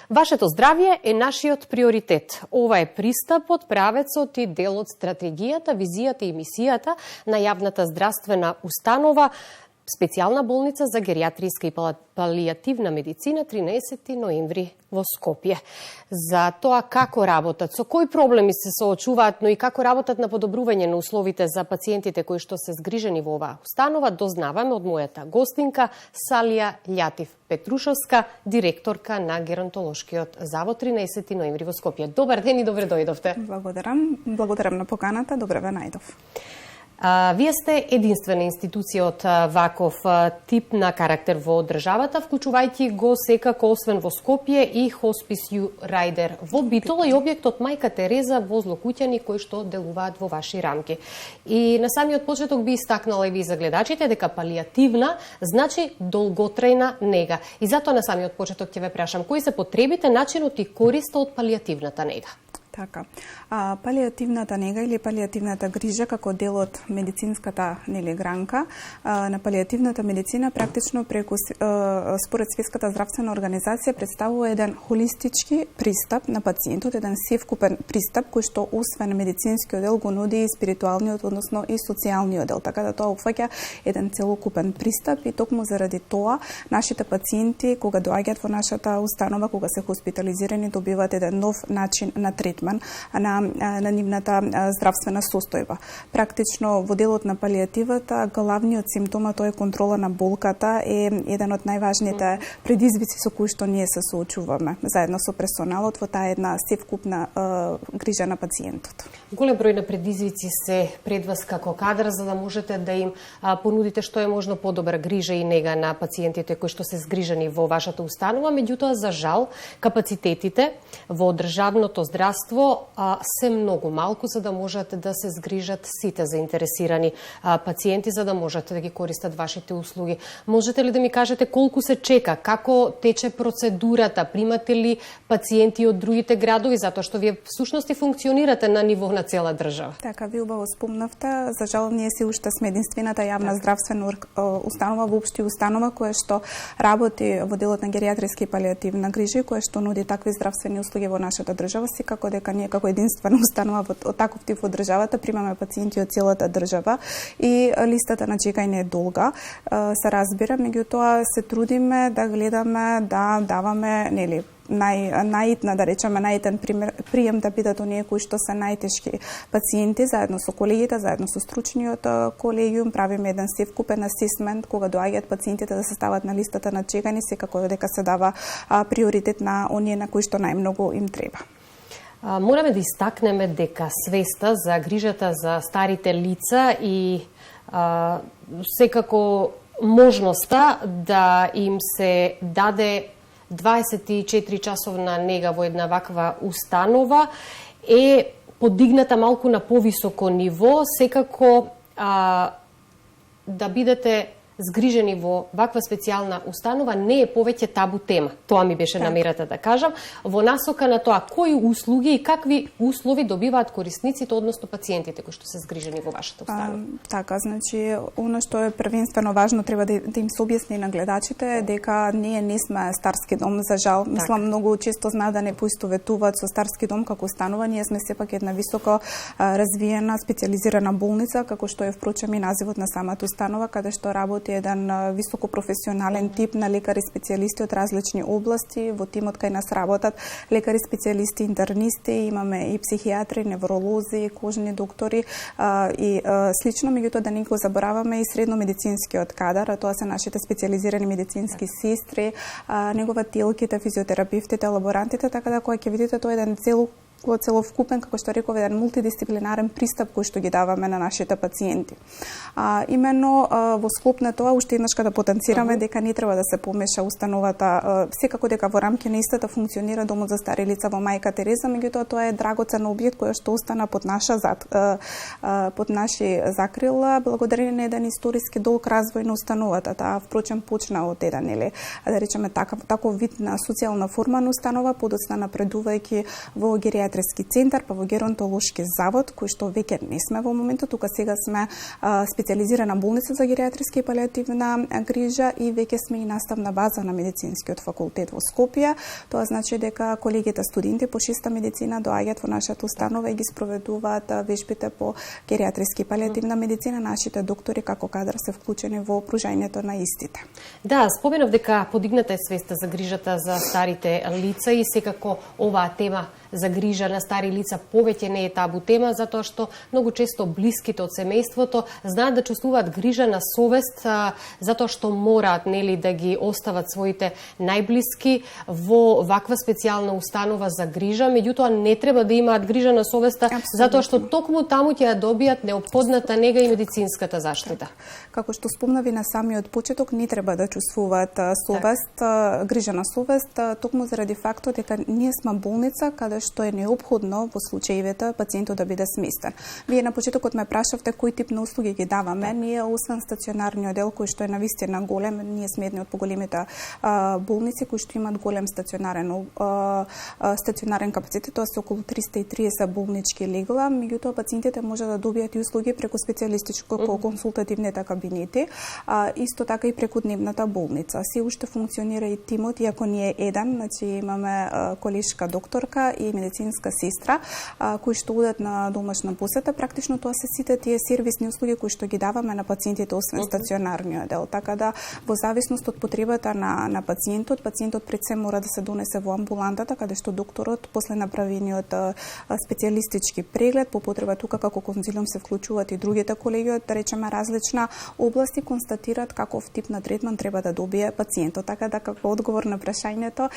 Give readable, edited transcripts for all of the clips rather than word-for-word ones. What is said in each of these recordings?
Вашето здравје е нашиот приоритет. Ова е пристапот, правецот и дел од стратегијата, визијата и мисијата на јавната здравствена установа Специјална болница за геријатриска и палијативна медицина 13 ноември во Скопје. За тоа како работат, со кои проблеми се соочуваат, но и како работат на подобрување на условите за пациентите кои што се згрижени во оваа установа, дознаваме од мојата гостинка Салија Љатив Петрушовска, директорка на Геронтолошкиот завод 13 ноември во Скопје. Добар ден и добре дојдовте. Благодарам на поканата, добре ве најдов. Вие сте единствена институција од ваков тип на карактер во државата, вклучувајќи го секако освен во Скопје и Хоспис Ју Рајдер во Битола и објектот Мајка Тереза во Злокуќани кои што делуваат во ваши рамки. И на самиот почеток би истакнала и ви за гледачите дека палијативна значи долготрајна нега. И затоа на самиот почеток ќе ве прашам кои се потребите, начинот и користа од палијативната нега. Така. Палијативната нега или палијативната грижа како дел од медицинската гранка на палијативната медицина практично преку според Светската здравствена организација представува еден холистички пристап на пациентот, еден севкупен пристап кој што освен медицинскиот дел го нуди и спиритуалниот, односно и социјалниот дел, така да тоа опфаќа еден целокупен пристап и токму заради тоа нашите пациенти кога доаѓаат во нашата установа, кога се хоспитализирани, добиваат еден нов начин на третман на нивната здравствена состојба. Практично во делот на палијативата главниот симптома тоа е контрола на болката, е еден од најважните предизвици со кои што ние се соочуваме заедно со персоналот во таа една севкупна грижа на пациентот. Голем број на предизвици се пред вас како кадар за да можете да им понудите што е можно подобра грижа и нега на пациентите кои што се згрижани во вашата установа, меѓутоа за жал капацитетите во државното здравство се многу малку за да можат да се згрижат сите заинтересирани пациенти за да можат да ги користат вашите услуги. Можете ли да ми кажете колку се чека, како тече процедурата, примате ли пациенти од другите градови, затоа што вие всушност и функционирате на ниво на цела држава? Така, ви убаво спомнавте, за жал ние се уште сме единствената јавна здравствена установа, воопшти установа која што работи во делот на геријатриска и палијативна грижа, која што нуди такви здравствени услуги во нашата држава, секако дека ние како единствена установа од таков тип во државата примаме пациенти од целата држава и листата на чекање е долга, се разбира, меѓутоа се трудиме да гледаме да даваме најитна, да речеме, најитен прием да бидат оние кои што се најтешки пациенти, заедно со колегите, заедно со стручниот колегиум, правиме еден севкупен асесмент кога доаѓаат пациентите да се стават на листата на чекање, секако дека се дава приоритет на оние на кои што најмногу им треба. Мораме да истакнеме дека свеста за грижата за старите лица и секако можноста да им се даде 24 часовна нега во една ваква установа е подигната малку на повисоко ниво, секако да бидете згрижени во ваква специјална установа не е повеќе табу тема. Тоа ми беше намерата да кажам, во насока на тоа кои услуги и какви услови добиваат корисниците, односно пациентите кои што се згрижени во вашата установа. Така, значи, оно што е првенствено важно треба да им се објасни на гледачите дека ние не сме старски дом, за жал. Мислам, многу често знаат да не поистоветуваат со старски дом како установа. Ние сме сепак една високо развиена специјализирана болница, како што е впрочем и називот на самата установа, каде што работи еден високо професионален тип на лекари специјалисти од различни области. Во тимот кај нас работат лекари специјалисти, интернисти, имаме и психијатри, невролози, кожни доктори и слично, меѓутоа да не го забораваме и средномедицинскиот кадар, а тоа се нашите специјализирани медицински сестри, негователките, физиотерапевтите, лаборантите, така да кога ќе видите тоа еден целовкупен, како што реков, еден мултидисциплинарен пристап кој што ги даваме на нашите пациенти. Именно во склоп на тоа уште еднаш да потенцираме дека не треба да се помеша установата, секако дека во рамки на истата функционира домот за стари лица во Мајка Тереза, меѓутоа тоа е драгоцен објект кој што остана под наши закрила благодарение на еден историски долг развој на установата. Таа впрочем почна од еден да речеме таков вид на социјална форма на установа, подоцна напредувајќи во геријатрија гериатриски центар, па во геронтолошки завод, кој што веќе не сме во моментот, тука сега сме специјализирана болница за гериатриска и палијативна грижа и веќе сме и наставна база на медицинскиот факултет во Скопје. Тоа значи дека колегите студенти по чиста медицина доаѓаат во нашата установа и ги спроведуваат вежбите по гериатриски и палијативна медицина. Нашите доктори како кадар се вклучени во пружањето на истите. Да, споменав дека подигната е свеста за грижата за старите лица и секако оваа тема за грижа на стари лица повеќе не е табу тема, затоа што многу често блиските од семејството знаат да чувствуваат грижа на совест, затоа што мораат да ги остават своите најблиски во ваква специјална установа за грижа, меѓутоа не треба да имаат грижа на совеста, затоа што токму таму ќе ја добијат неопходната нега и медицинската заштита. Како што спомнави на самиот почеток, не треба да чувствуваат совест, грижа на совест, токму заради фактот дека ние сме болница каде што е неопходно во случаите пациентот да биде сместен. Вие на почетокот ме прашавте кој тип на услуги ги даваме. Ние освен стационарниот дел кој што е навистина голем, ние сме едни од поголемите болници кои што имаат голем стационарен капацитет, тоа се околу 330 болнички легла, меѓутоа пациентите може да добијат и услуги преку специјалистичко консултативните кабинети, исто така и преку дневната болница. Се уште функционира и тимот, иако ние еден, значи имаме колешка докторка и медицинска сестра кои што одат на домашна посета. Практично тоа се сите тие сервисни услуги кои што ги даваме на пациентите освен стационарниот дел. Така да во зависност од потребата на пациентот пред се мора да се донесе во амбулантата каде што докторот после направениот специјалистички преглед по потреба тука како конзилиум се вклучуваат и другите колеги од, да речеме, различна области, констатираат каков тип на третман треба да добие пациентот. Така да како одговор на прашањето,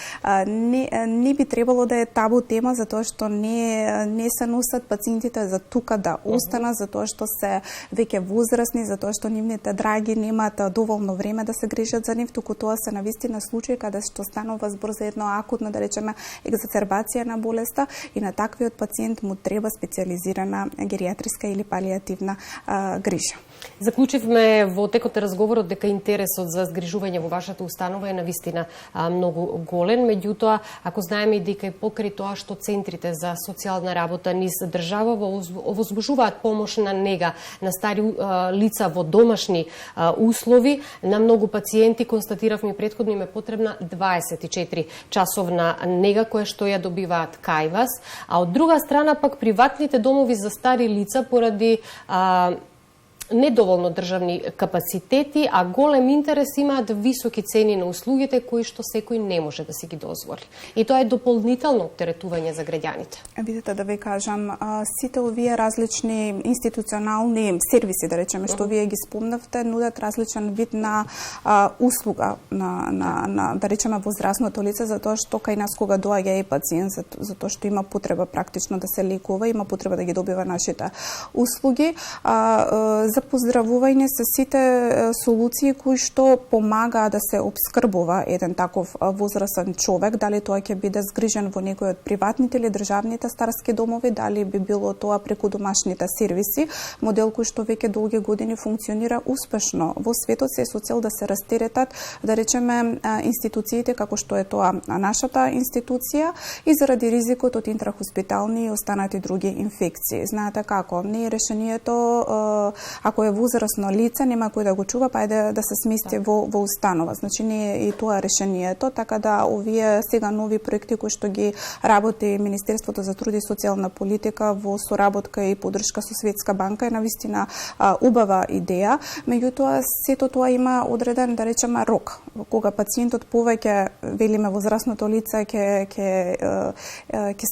не би требало да е табу тема, затоа што не се носат пациентите за тука да останат, затоа што се веќе возрастни, затоа што нивните драги немаат доволно време да се грижат за нив, туку тоа се навистина случаи каде што станува збор за едно акутно, да речеме, екзацербација на болеста и на таквиот пациент му треба специјализирана гериатриска или палијативна грижа. Заклучивме во текот на разговорот дека интересот за згрижување во вашата установа е навистина многу голем, меѓутоа ако знаеме и дека и покрај тоа што центрите за социјална работа низ држава овозможуваат помошна нега на стари лица во домашни услови, на многу пациенти констатиравме претходно им е потребна 24 часовна нега која што ја добиваат кај вас, а од друга страна пак приватните домови за стари лица поради недоволно државни капацитети, а голем интерес имаат високи цени на услугите кои што секој не може да си ги дозволи. И тоа е дополнително оптеретување за граѓаните. Видите, да ви кажам, сите овие различни институционални сервиси, да речеме, што вие ги спомнавте, нудат различен вид на услуга на да речеме возрастното лице, затоа што кај нас кога доаѓа и пациент, затоа што има потреба практично да се лекува, има потреба да ги добива нашите услуги. За поздравување се сите солуции кои што помагаат да се обскрбува еден таков возрастен човек, дали тоа ќе биде згрижен во некој од приватните или државните старски домови, дали би било тоа преку домашните сервиси, модел кој што веќе долги години функционира успешно во светот, се со цел да се растеретат, да речеме, институциите како што е тоа нашата институција и заради ризикот од интрахоспитални и останати други инфекции. Знаете како, не е решението ако е возрастно лице, нема кој да го чува, па ајде да се смести во установа. Значи не е и тоа решението, така да овие сега нови проекти кои што ги работи Министерството за труд и социјална политика во соработка и поддршка со Светска банка е навистина убава идеја, меѓутоа сето тоа има одреден, да речеме, рок. Кога пациентот повеќе, велиме, возрастното лице ќе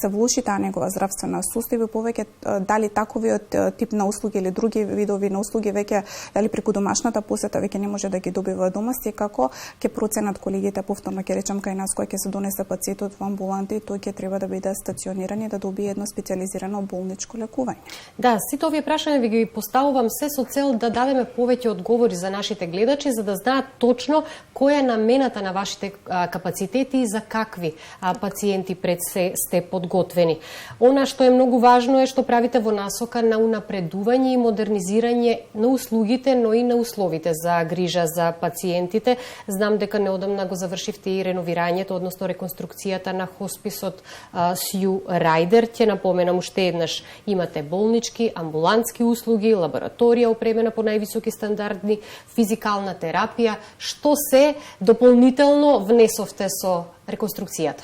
се влоши таа негова здравствена состојба, повеќе дали таковиот тип на услуги или други видови на услуги веќе дали преку домашната посета веќе не може да ги добива дома, секако ќе проценат колегите повторно ќе речам кај нас кој ќе се донесе пациентот во амбуланта и тој ќе треба да биде стациониран и да добие едно специјализирано болничко лекување. Да, сите овие прашања ви ги поставувам се со цел да дадеме повеќе одговори за нашите гледачи за да знаат точно кој која е намената на вашите капацитети и за какви пациенти пред се сте подготвени. Она што е многу важно е што правите во насока на унапредување и модернизирање на услугите, но и на условите за грижа за пациентите. Знам дека неодамна го завршивте и реновирањето, односно реконструкцијата на хосписот Сју Рајдер. Ќе напоменам уште еднаш, имате болнички, амбулантски услуги, лабораторија опремена по највисоки стандарди, физикална терапија. Што се дополнително внесовте со реконструкцијата?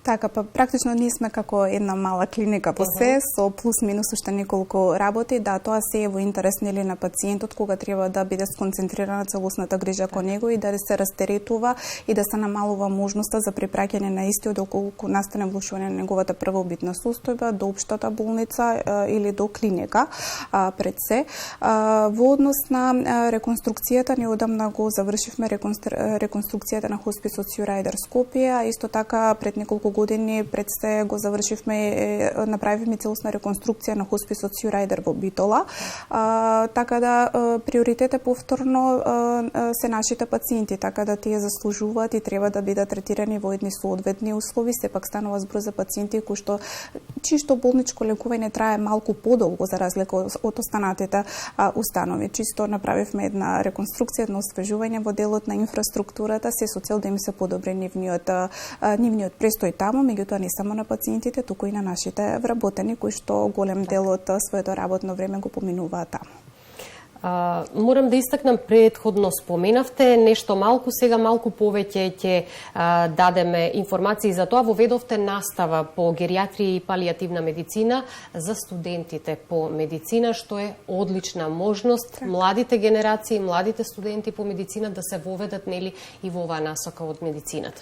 Така, па практично ние сме како една мала клиника по се, со плюс-минус уште неколку работи. Да, тоа се е во интерес нели на пациентот, кога треба да биде сконцентрирана целосната грижа кон него и да се растеретува и да се намалува можноста за препраќање на истиот доколку настане влошување на неговата првобитна состојба до општата болница или до клиника пред се. Во однос на реконструкцијата, неодамна го завршивме реконструкцијата на хосписот Сју Рајдер Скопје, а исто така пред неколку години пред се го завршивме, направивме целосна реконструкција на хосписот Сју Рајдер во Битола. Така да приоритет е повторно се нашите пациенти, така да тие заслужуваат и треба да бидат третирани во едни соодветни услови. Сепак станува збор за пациенти кои што чисто болничко лекување трае малку подолго за разлика од останатите установи. Чисто направивме една реконструкција, едно освежување во делот на инфраструктурата, се со цел да им се подобри нивниот престој таму, меѓутоа не само на пациентите, туку и на нашите вработени кои што голем дел од своето работно време го поминуваат таму. Морам да истакнам, предходно споменавте нешто малку, сега малку повеќе ќе дадеме информации за тоа. Воведовте настава по гериатрија и палијативна медицина за студентите по медицина, што е одлична можност младите генерации, младите студенти по медицина да се воведат нели и во оваа насока од медицината.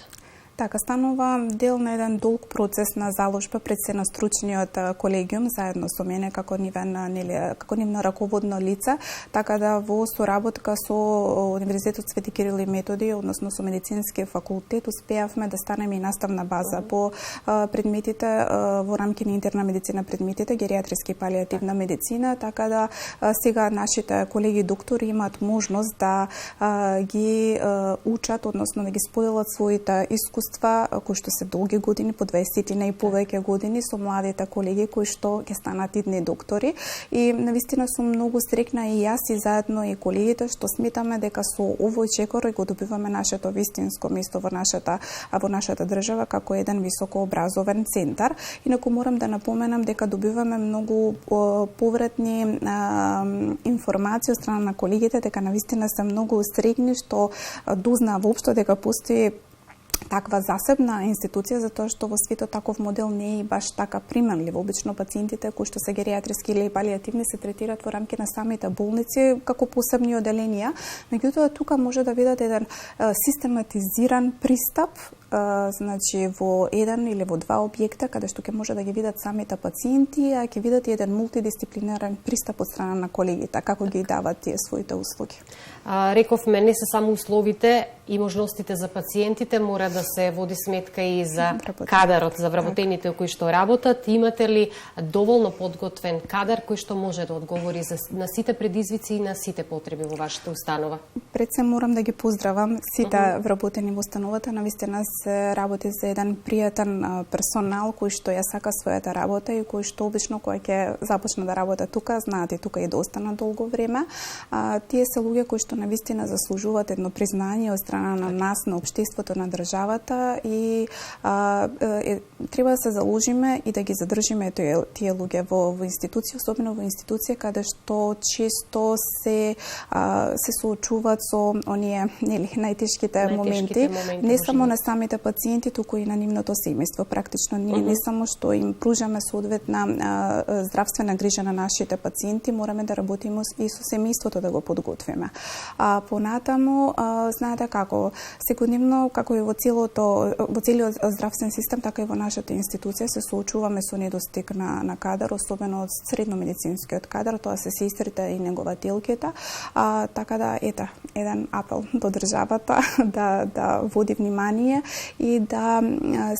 Така, станува дел на еден долг процес на заложба пред се на стручниот колегиум, заедно со мене како нивно раководно лице, така да во соработка со Универзитетот Свети Кирил и Методи, односно со медицинскиот факултет, успеавме да станеме и наставна база по предметите во рамки на интерна медицина, предметите гериатриски и палијативна медицина, така да сега нашите колеги доктори имаат можност да ги учат, односно да ги споделат своите искуства кои што се долги години, по 20 и повеќе години, со младите колеги кои што ќе станат идни доктори. И навистина сум многу стрекна и јас и заедно и колегите што сметаме дека со овој чекор го добиваме нашето вистинско место во нашата држава како еден високообразовен центар. Инаку морам да напоменам дека добиваме многу повратни информации од страна на колегите, дека навистина се многу стрекни што дознаа воопшто дека постои таква засебна институција, затоа што во светот таков модел не е баш така применлив. Обично пациентите кои што се гериатриски или палијативни се третираат во рамки на самите болници како посебни оделенија, меѓутоа тука може да видат еден систематизиран пристап, значи во еден или во два објекта каде што ќе може да ги видат самите пациенти, а ќе видат и еден мултидисциплинарен пристап од страна на колегите како ги дават тие своите услуги. Рековме, не се само условите и можностите за пациентите, мора да се води сметка и за кадарот, за вработените кои што работат. Имате ли доволно подготвен кадар кој што може да одговори на сите предизвици и на сите потреби во вашата установа? Пред се морам да ги поздравам сите вработени во установата. Навистина се работи за еден пријатен персонал кој што ја сака својата работа и кој што обично кога ќе започне да работи тука, знаат и тука и да остана долго време. Тие се луѓе кои што навистина заслужуваат едно признање од страна на нас, на општеството, на државата и треба да се заложиме и да ги задржиме тие луѓе во институција, особено во институција каде што често се соочуваат со оние најтешките моменти, не само на самите пациенти, туку и на нивното семејство. Практично ние не само што им пружаме соодветна здравствена грижа на нашите пациенти, мораме да работиме и со семејството да го подготвиме. Понатаму, знаете како, секојдневно, како и во целиот здравствен систем, така и во нашата институција се соочуваме со недостиг на кадар, особено од средномедицинскиот кадар, тоа се сестрите и негователките. Така да, еден апел до државата да води внимание и да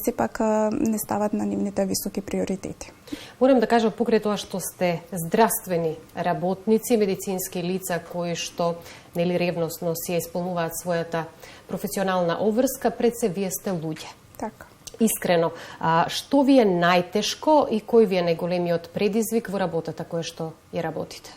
сепак не стават на нивните високи приоритети. Морам да кажам, покрај тоа што сте здравствени работници, медицински лица кои што ревностно си исполнуваат својата професионална обврска, пред се вие сте луѓе. Така. Искрено, што ви е најтешко и кој ви е најголемиот предизвик во работата која што ја работите?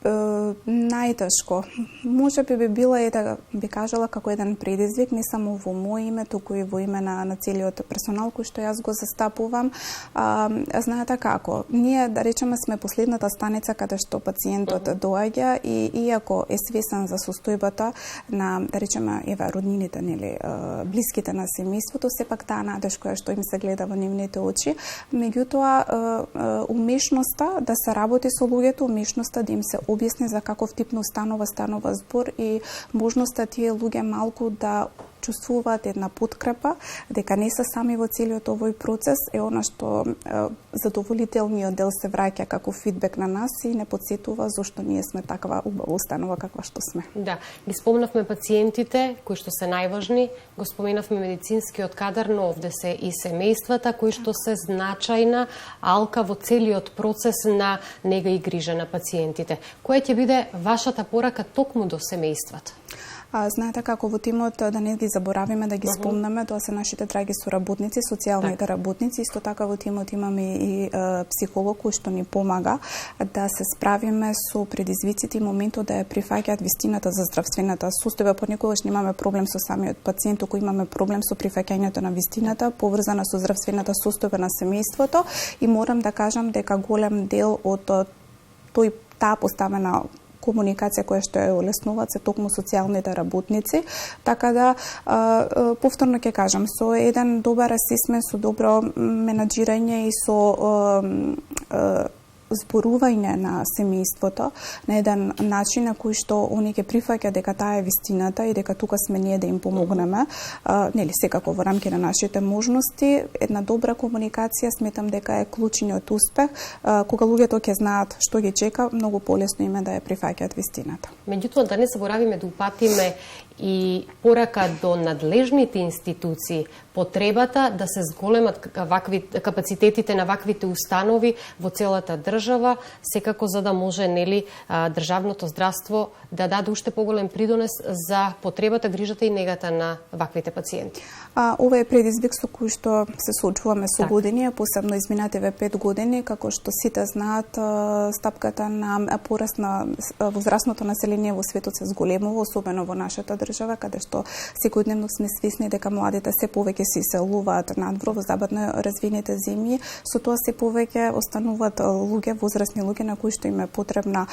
Најтешко. Може би била и да би кажала како еден предизвик, не само во моје име, туку и во име на целиот персонал кој што јас го застапувам. Знаете како, ние, да речеме, сме последната станица каде што пациентот доаѓа и иако е свесен за состојбата на, да речеме, роднините, блиските на семејството, сепак таа надеж која што им се гледа во нивните очи, меѓутоа умешноста да се работи со луѓето, умешноста да им се објасни за каков тип на станува збор и можноста тие луѓе малку да чувствуваат една подкрепа, дека не се сами во целиот овој процес, е она што задоволителниот дел се враќа како фидбек на нас и не подсетува зошто ние сме таква убава установа каква што сме. Да, ги спомнавме пациентите кои што се најважни, го споменавме медицинскиот кадар, но овде се и семејствата кои што се значајна алка во целиот процес на нега и грижа на пациентите. Која ќе биде вашата порака токму до семејствата? Знаете како во тимот, да не ги заборавиме, да ги спомнаме, тоа се нашите драги соработници, социјалните работници, исто така во тимот имаме и психолог кој што ни помага да се справиме со предизвиците и моментот да ја прифаќаат вистината за здравствената состојба. Понекогаш немаме проблем со самиот пациент, туку имаме проблем со прифаќањето на вистината, поврзана со здравствената состојба на семејството, и морам да кажам дека голем дел од таа поставена комуникација која што ја олеснуваат се токму социјалните работници, така да повторно ќе кажам, со еден добар асесмент, со добро менаџирање и со зборување на семејството на еден начин на кој што они ќе прифаќаат дека таа е вистината и дека тука сме ние да им помогнеме, секако во рамки на нашите можности, една добра комуникација сметам дека е клучниот успех. Кога луѓето ќе знаат што ги чека, многу полесно им е да ја прифаќаат вистината. Меѓутоа, да не заборавиме да упатиме и порака до надлежните институции, потребата да се зголемат капацитетите на ваквите установи во целата држава, секако за да може државното здравство да даде уште поголем придонес за потребата, грижата и негата на ваквите пациенти. Ова е предизвик со кој што се соочуваме со години, посебно изминативе 5 години, како што сите знаат, стапката на пораст на возрастното население во светот се зголемува, особено во нашата држава, каде што секојдневно сме свесни дека младите се повеќе се иселуваат надвор во западно развиените земји, со тоа се повеќе остануваат луѓе, возрастни луѓе на кои што им е потребна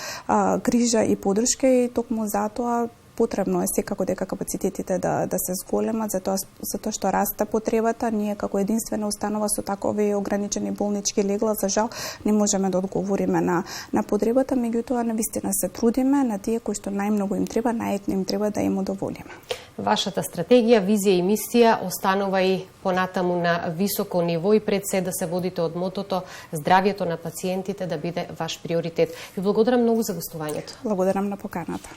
грижа и поддршка, и токму затоа потребно е секако дека капацитетите да се зголемат, затоа што расте потребата. Ние како единствена установа со такови ограничени болнички легла, за жал, не можеме да одговориме на потребата, меѓутоа навистина се трудиме на тие кои што најмногу им треба, им треба да им удоволиме. Вашата стратегија, визија и мисија останува и понатаму на високо ниво и пред се да се водите од мотото здравјето на пациентите да биде ваш приоритет. Ви благодарам многу за гостувањето. Благодарам на поканата.